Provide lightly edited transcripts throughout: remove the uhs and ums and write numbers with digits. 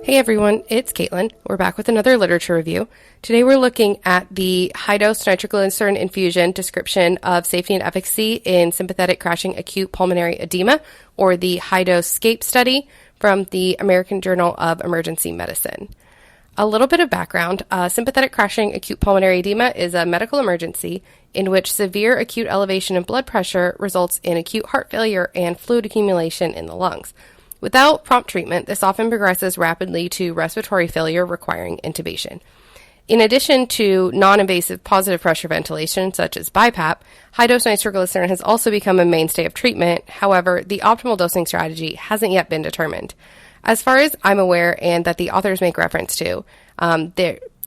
Hey everyone, it's Caitlin. We're back with another literature review. Today we're looking at the high-dose nitroglycerin infusion description of safety and efficacy in sympathetic crashing acute pulmonary edema, or the HI-DOSE SCAPE study from the American Journal of Emergency Medicine. A little bit of background. Sympathetic crashing acute pulmonary edema is a medical emergency in which severe acute elevation in blood pressure results in acute heart failure and fluid accumulation in the lungs. Without prompt treatment, this often progresses rapidly to respiratory failure requiring intubation. In addition to non-invasive positive pressure ventilation, such as BiPAP, high-dose nitroglycerin has also become a mainstay of treatment. However, the optimal dosing strategy hasn't yet been determined. As far as I'm aware, and that the authors make reference to,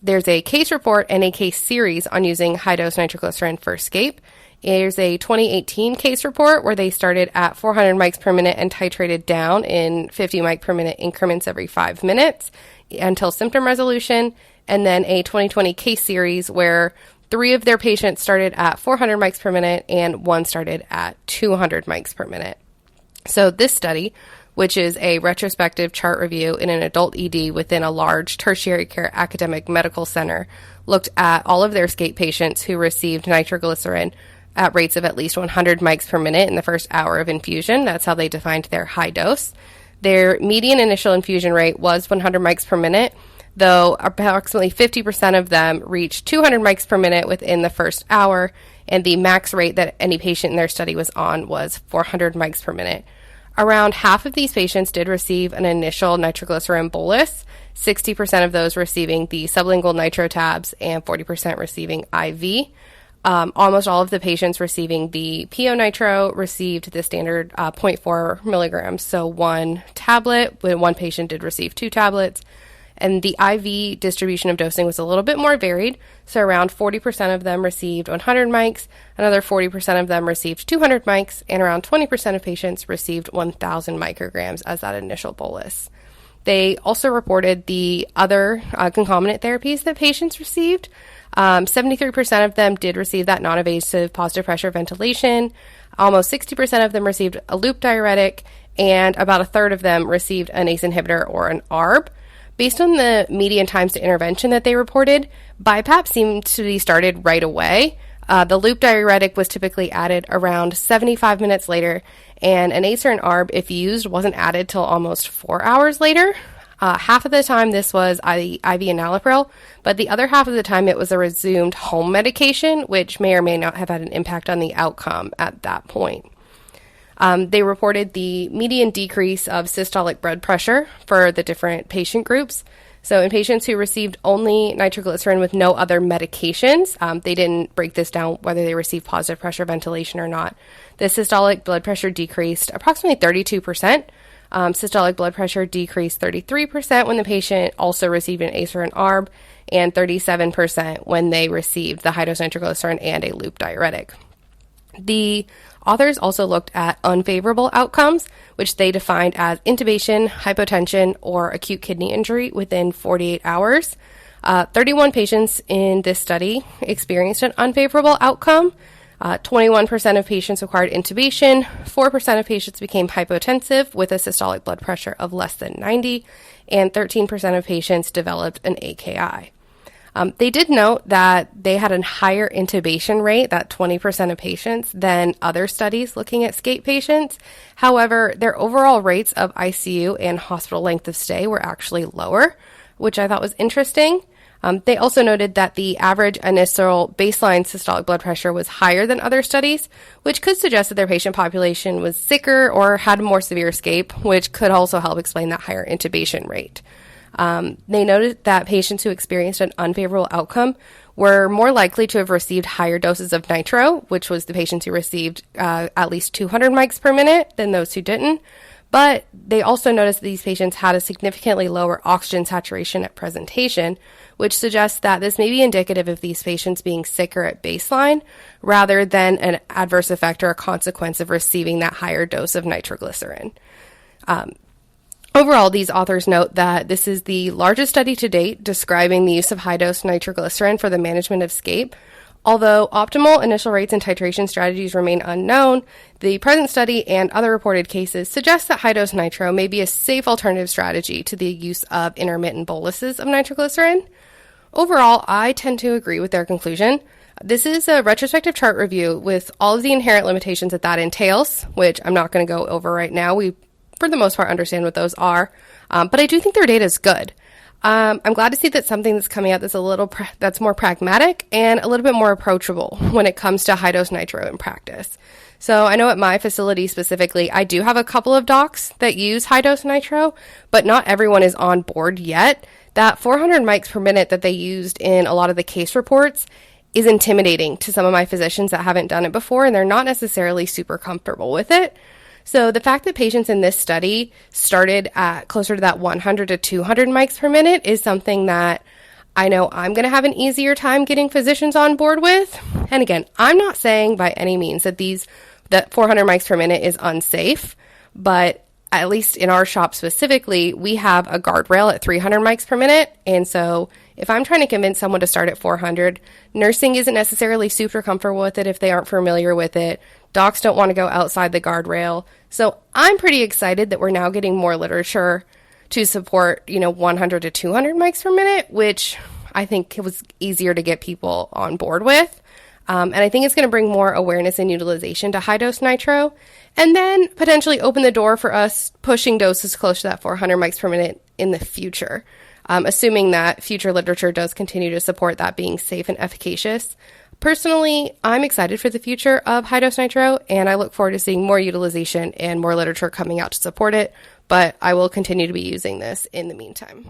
there's a case report and a case series on using high-dose nitroglycerin for SCAPE. There's a 2018 case report where they started at 400 mics per minute and titrated down in 50 mic per minute increments every 5 minutes until symptom resolution. And then a 2020 case series where 3 of their patients started at 400 mics per minute and 1 started at 200 mics per minute. So this study, which is a retrospective chart review in an adult ED within a large tertiary care academic medical center, looked at all of their SCAPE patients who received nitroglycerin at rates of at least 100 mics per minute in the first hour of infusion. That's how they defined their high dose. Their median initial infusion rate was 100 mics per minute, though approximately 50% of them reached 200 mics per minute within the first hour, and the max rate that any patient in their study was on was 400 mics per minute. Around half of these patients did receive an initial nitroglycerin bolus, 60% of those receiving the sublingual nitro tabs and 40% receiving IV. Almost all of the patients receiving the PO nitro received the standard 0.4 milligrams, so 1 tablet, but one patient did receive 2 tablets. And the IV distribution of dosing was a little bit more varied, so around 40% of them received 100 mics, another 40% of them received 200 mics, and around 20% of patients received 1,000 micrograms as that initial bolus. They also reported the other concomitant therapies that patients received. 73% of them did receive that non-invasive positive pressure ventilation. Almost 60% of them received a loop diuretic, and about a third of them received an ACE inhibitor or an ARB. Based on the median times to intervention that they reported, BiPAP seemed to be started right away. The loop diuretic was typically added around 75 minutes later, and an ACE or an ARB, if used, wasn't added till almost 4 hours later. Half of the time this was IV enalapril, but the other half of the time it was a resumed home medication, which may or may not have had an impact on the outcome at that point. They reported the median decrease of systolic blood pressure for the different patient groups. So in patients who received only nitroglycerin with no other medications, they didn't break this down whether they received positive pressure ventilation or not. The systolic blood pressure decreased approximately 32%. Systolic blood pressure decreased 33% when the patient also received an ACE or an ARB, and 37% when they received the high-dose nitroglycerin and a loop diuretic. The authors also looked at unfavorable outcomes, which they defined as intubation, hypotension, or acute kidney injury within 48 hours. 31 patients in this study experienced an unfavorable outcome. 21% of patients required intubation, 4% of patients became hypotensive with a systolic blood pressure of less than 90, and 13% of patients developed an AKI. They did note that they had a higher intubation rate, that 20% of patients, than other studies looking at SCAPE patients. However, their overall rates of ICU and hospital length of stay were actually lower, which I thought was interesting. They also noted that the average initial baseline systolic blood pressure was higher than other studies, which could suggest that their patient population was sicker or had more severe SCAPE, which could also help explain that higher intubation rate. They noted that patients who experienced an unfavorable outcome were more likely to have received higher doses of nitro, which was the patients who received at least 200 mics per minute than those who didn't. But they also noticed that these patients had a significantly lower oxygen saturation at presentation, which suggests that this may be indicative of these patients being sicker at baseline rather than an adverse effect or a consequence of receiving that higher dose of nitroglycerin. Overall, these authors note that this is the largest study to date describing the use of high-dose nitroglycerin for the management of SCAPE. Although optimal initial rates and titration strategies remain unknown, the present study and other reported cases suggest that high-dose nitro may be a safe alternative strategy to the use of intermittent boluses of nitroglycerin. Overall, I tend to agree with their conclusion. This is a retrospective chart review with all of the inherent limitations that entails, which I'm not going to go over right now. We, for the most part, understand what those are, but I do think their data is good. I'm glad to see that something that's coming out that's more pragmatic and a little bit more approachable when it comes to high-dose nitro in practice. So I know at my facility specifically, I do have a couple of docs that use high-dose nitro, but not everyone is on board yet. That 400 mics per minute that they used in a lot of the case reports is intimidating to some of my physicians that haven't done it before, and they're not necessarily super comfortable with it. So the fact that patients in this study started at closer to that 100 to 200 mics per minute is something that I know I'm going to have an easier time getting physicians on board with. And again, I'm not saying by any means that 400 mics per minute is unsafe, but at least in our shop specifically, we have a guardrail at 300 mics per minute. And so if I'm trying to convince someone to start at 400, nursing isn't necessarily super comfortable with it if they aren't familiar with it. Docs don't want to go outside the guardrail. So I'm pretty excited that we're now getting more literature to support, 100 to 200 mics per minute, which I think it was easier to get people on board with. And I think it's going to bring more awareness and utilization to high-dose nitro, and then potentially open the door for us pushing doses close to that 400 mics per minute in the future, assuming that future literature does continue to support that being safe and efficacious. Personally, I'm excited for the future of high-dose nitro, and I look forward to seeing more utilization and more literature coming out to support it, but I will continue to be using this in the meantime.